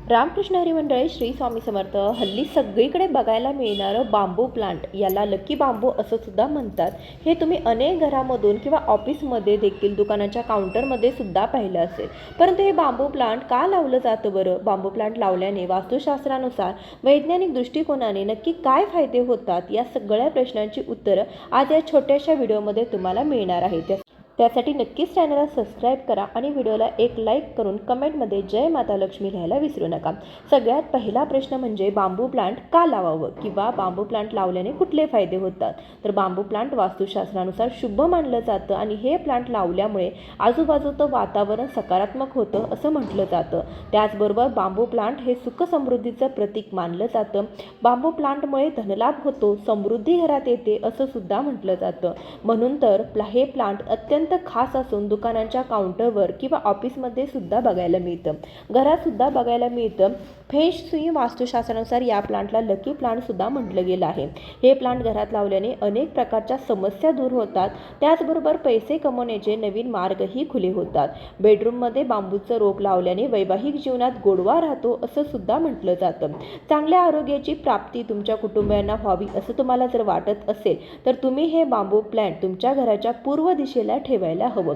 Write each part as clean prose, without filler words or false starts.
रामकृष्ण हरी मंडळी, श्री स्वामी समर्थ. हल्ली सगळीकडे बघायला मिळणारं बांबू प्लांट, याला लकी बांबू असं सुद्धा म्हणतात. हे तुम्ही अनेक घरामधून किंवा ऑफिसमध्ये देखील, दुकानाच्या काउंटरमध्ये सुद्धा पाहिलं असेल. परंतु हे बांबू प्लांट का लावलं जातं बरं? बांबू प्लांट लावल्याने वास्तुशास्त्रानुसार वैज्ञानिक दृष्टिकोनाने नक्की काय फायदे होतात, या सगळ्या प्रश्नांची उत्तरं आज या छोट्याशा व्हिडिओमध्ये तुम्हाला मिळणार आहेत. त्यासाठी नक्कीच चॅनलला सबस्क्राईब करा आणि व्हिडिओला एक लाईक करून कमेंटमध्ये जय माता लक्ष्मी लिहायला विसरू नका. सगळ्यात पहिला प्रश्न म्हणजे बांबू प्लांट का लावावं किंवा बांबू प्लांट लावल्याने कुठले फायदे होतात? तर बांबू प्लांट वास्तुशास्त्रानुसार शुभ मानलं जातं आणि हे प्लांट लावल्यामुळे आजूबाजूचं वातावरण सकारात्मक होतं असं म्हटलं जातं. त्याचबरोबर बांबू प्लांट हे सुख समृद्धीचं प्रतीक मानलं जातं. बांबू प्लांटमुळे धनलाभ होतो, समृद्धी घरात येते असं सुद्धा म्हटलं जातं. म्हणून तर हे प्लांट अत्यंत खास असून दुकानांच्या काउंटरवर किंवा ऑफिसमध्ये सुद्धा बघायला मिळतं, घरात सुद्धा बघायला मिळतं. फेंग शुई वास्तुशास्त्रानुसार या प्लांटला लकी प्लांट सुद्धा म्हटलं गेलं आहे. हे प्लांट घरात लावल्याने अनेक प्रकारच्या समस्या दूर होतात. त्याचबरोबर पैसे कमवण्याचे नवीन मार्गही खुले होतात. बेडरूममध्ये बांबूचं रोप लावल्याने वैवाहिक जीवनात गोडवा राहतो असं सुद्धा म्हटलं जातं. चांगल्या आरोग्याची प्राप्ती तुमच्या कुटुंबियांना व्हावी असं तुम्हाला जर वाटत असेल तर तुम्ही हे बांबू प्लांट तुमच्या घराच्या पूर्व दिशेला ठेवायला हवं.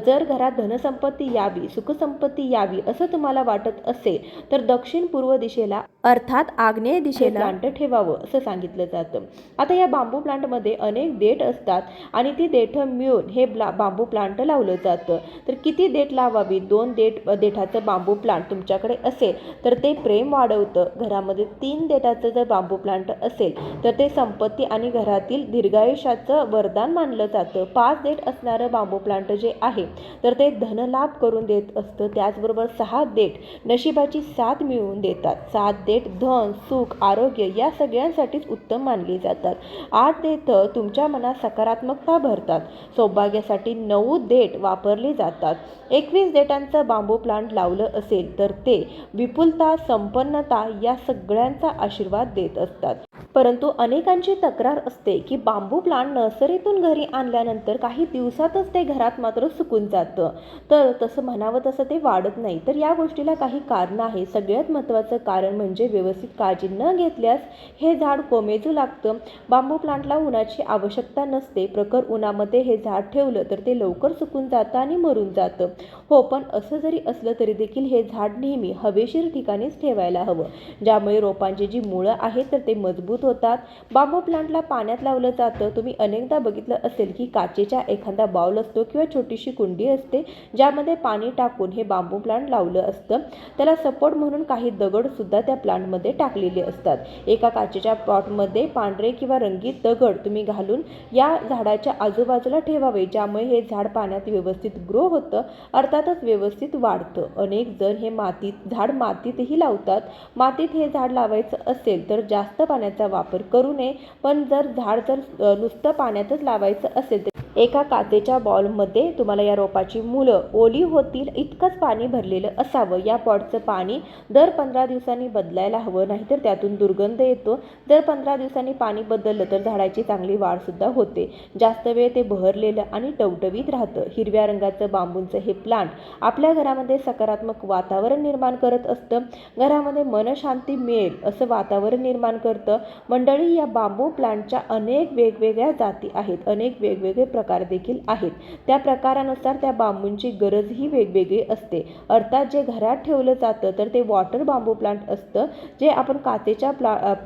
जर घरात धनसंपत्ती यावी, सुखसंपत्ती यावी असं तुम्हाला वाटत असेल तर दक्षिण पूर्व दिशेला अर्थात आग्नेय दिशेला प्लांट ठेवावं असं सांगितलं जातं. आता या बांबू प्लांटमध्ये अनेक देठ असतात आणि ती देठं मिळून हे बांबू प्लांट लावलं जातं. तर किती देठ लावावी? 2 देठाचं बांबू प्लांट तुमच्याकडे असेल तर ते प्रेम वाढवतं. घरामध्ये 3 देठाचं जर बांबू प्लांट असेल तर ते संपत्ती आणि घरातील दीर्घायुष्याचं वरदान मानलं जातं. 5 देठ असणारं बांबू प्लांट जे आहे तर ते धनलाभ करून देत असतं. त्याचबरोबर 6 देठ नशिबाची साथ मिळवून देतात. 7 देठ धन, सुख, आरोग्य या सगळ्यांसाठीच उत्तम मानली जातात. 8 देठ तुमच्या मनात सकारात्मकता भरतात. सौभाग्यासाठी 9 देठ वापरले जातात. 21 देठांचं बांबू प्लांट लावलं असेल तर ते विपुलता, संपन्नता या सगळ्यांचा आशीर्वाद देत असतात. परंतु अनेकांची तक्रार असते की बांबू प्लांट नर्सरीतून घरी आणल्यानंतर काही दिवसातच ते घरात मात्र सुकून जातं. तर तसं म्हणावं तसं ते वाढत नाही. तर या गोष्टीला काही कारण आहे. सगळ्यात महत्त्वाचं कारण म्हणजे व्यवस्थित काळजी न घेतल्यास हे झाड कोमेजू लागतं. बांबू प्लांटला उन्हाची आवश्यकता नसते. प्रखर उन्हामध्ये हे झाड ठेवलं तर ते लवकर सुकून जातं आणि मरून जातं. हो, पण असं जरी असलं तरी देखील हे झाड नेहमी हवेशीर ठिकाणीच ठेवायला हवं, ज्यामुळे रोपांची जी मुळं आहेत तर ते मजबूत होतात. बांबू प्लांटला पाण्यात लावलं जातं. तुम्ही अनेकदा बघितलं असेल की काचेचा एखादा बाउल असतो किंवा छोटीशी कुंडी असते ज्यामध्ये पाणी टाकून हे बांबू प्लांट लावलं असतं. त्याला सपोर्ट म्हणून काही दगड सुद्धा त्या प्लांटमध्ये टाकलेले असतात. एका काचेच्या पॉटमध्ये पांढरे किंवा रंगीत दगड तुम्ही घालून या झाडाच्या आजूबाजूला ठेवावे, ज्यामुळे हे झाड पाण्यात व्यवस्थित ग्रो होतं, अर्थातच व्यवस्थित वाढतं. अनेक जण हे झाड मातीतही लावतात. मातीत हे झाड लावायचं असेल तर जास्त पाण्याचा वापर करू नये. पण जर नुसतं पाण्यातच लावायचं असेल तर एका काचेच्या बॉलमध्ये तुम्हाला या रोपाची मुलं ओली होतील इतकंच पाणी भरलेलं असावं. या पॉटचं पाणी दर 15 दिवसांनी बदलायला हवं, नाहीतर त्यातून दुर्गंध येतो. जर 15 दिवसांनी पाणी बदललं तर झाडाची चांगली वाढ सुद्धा होते. जास्त वेळ ते बहरलेलं आणि टवटवीत राहतं. हिरव्या रंगाचं बांबूंचं हे प्लांट आपल्या घरामध्ये सकारात्मक वातावरण निर्माण करत असतं. घरामध्ये मनशांती मिळेल असं वातावरण निर्माण करतं. मंडळी, या बांबू प्लांटच्या अनेक वेगवेगळ्या जाती आहेत, अनेक वेगवेगळे प्रकार देखील आहेत. त्या प्रकारानुसार त्या बांबूंची गरजही वेगवेगळी असते. अर्थात जे घरात ठेवलं जातं तर ते वॉटर बांबू प्लांट असतं, जे आपण काचेच्या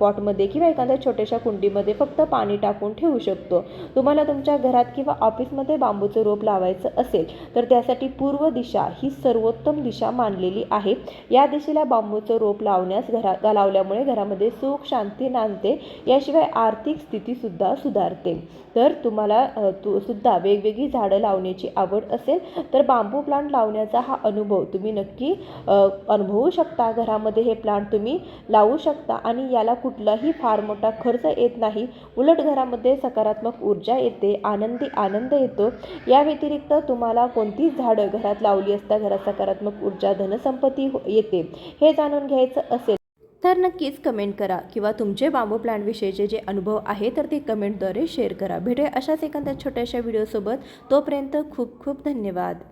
पॉटमध्ये किंवा एखाद्या छोट्याशा कुंडीमध्ये फक्त पाणी टाकून ठेवू शकतो. तुम्हाला तुमच्या घरात किंवा ऑफिसमध्ये बांबूचं रोप लावायचं असेल तर त्यासाठी पूर्व दिशा ही सर्वोत्तम दिशा मानलेली आहे. या दिशेला बांबूचं रोप लावल्यामुळे घरामध्ये सुख, शांती नांदते. याशिवाय आर्थिक स्थिती सुद्धा सुधारते. तर तुम्हाला सुद्धा वेगवेगळी झाडं लावण्याची आवड असेल तर बांबू प्लांट लावण्याचा हा अनुभव तुम्ही नक्की अनुभवू शकता. घरामध्ये हे प्लांट तुम्ही लावू शकता आणि याला कुठलाही फार मोठा खर्च येत नाही. उलट घरामध्ये सकारात्मक ऊर्जा येते, आनंद येतो. या व्यतिरिक्त तुम्हाला कोणतीच झाडं घरात लावली असता घरात सकारात्मक ऊर्जा, धनसंपत्ती येते हे जाणून घ्यायचं असेल तर नक्कीच कमेंट करा किंवा तुमचे बांबू प्लांटविषयीचे जे अनुभव आहे तर ते कमेंटद्वारे शेअर करा. भेटूया अशाच एखाद्या छोट्याशा व्हिडिओसोबत. तोपर्यंत खूप खूप धन्यवाद.